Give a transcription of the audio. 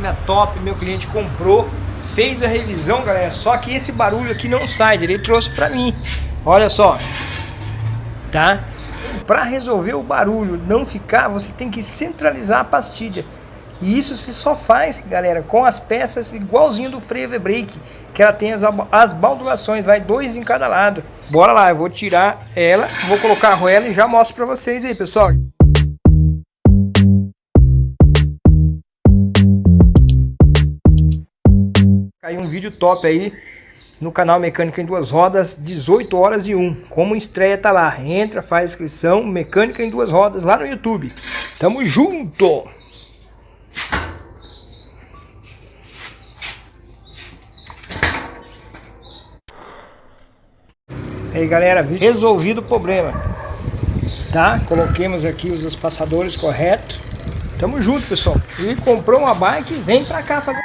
máquina top, meu cliente comprou, fez a revisão, galera, só que esse barulho aqui não sai, ele trouxe pra mim, olha só, tá? Para resolver o barulho não ficar, você tem que centralizar a pastilha. E isso se só faz, galera, com as peças igualzinho do freio V-Brake, que ela tem as baldulações, vai 2 em cada lado. Bora lá, eu vou tirar ela, vou colocar a arruela e já mostro para vocês aí, pessoal. Caiu um vídeo top aí no canal Mecânica em Duas Rodas, 18h01. Como estreia tá lá, entra, faz inscrição, Mecânica em Duas Rodas lá no YouTube. Tamo junto! Aí galera, resolvido o problema, tá? Coloquemos aqui os espaçadores corretos. Tamo junto, pessoal. E comprou uma bike, vem pra cá fazer.